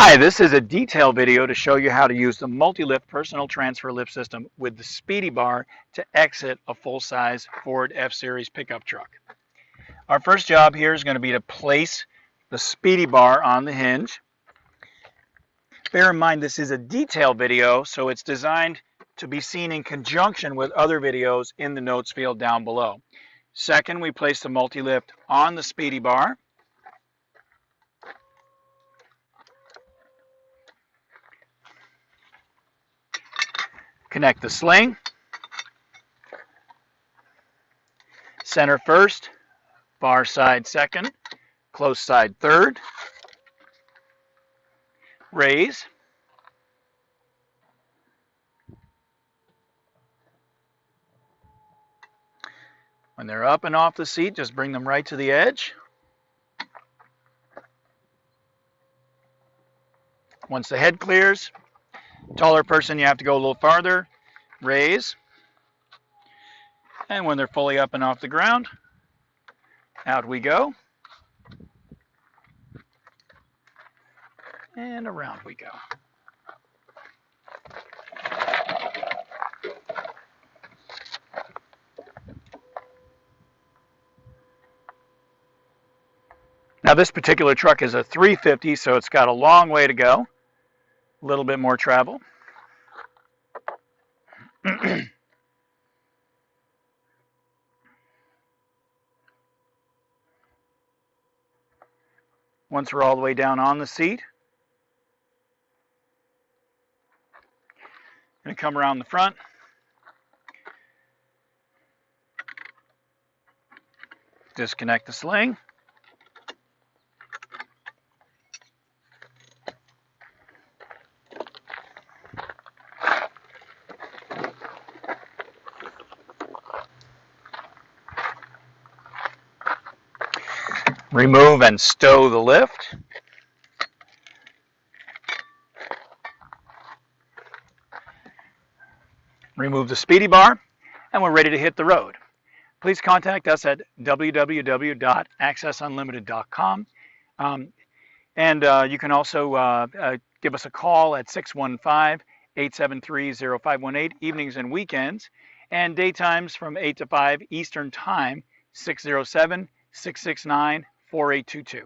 Hi, this is a detail video to show you how to use the Multi-Lift personal transfer lift system with the Speedy Bar to exit a full-size Ford F-Series pickup truck. Our first job here is going to be to place the Speedy Bar on the hinge. Bear in mind this is a detail video, so it's designed to be seen in conjunction with other videos in the notes field down below. Second, we place the Multi-Lift on the Speedy Bar. Connect the sling. Center first, bar side second, close side third. Raise. When they're up and off the seat, just bring them right to the edge. Once the head clears, taller person, you have to go a little farther. Raise. And when they're fully up and off the ground, out we go. And around we go. Now this particular truck is a 350, so it's got a long way to go. A little bit more travel. Once we're all the way down on the seat, I'm going to come around the front. Disconnect the sling. Remove and stow the lift. Remove the Speedy Bar, and we're ready to hit the road. Please contact us at www.accessunlimited.com. You can also give us a call at 615-873-0518, evenings and weekends, and daytimes from 8 to 5 Eastern Time, 607-669-4822.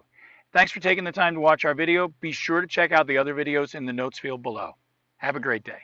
Thanks for taking the time to watch our video. Be sure to check out the other videos in the notes field below. Have a great day.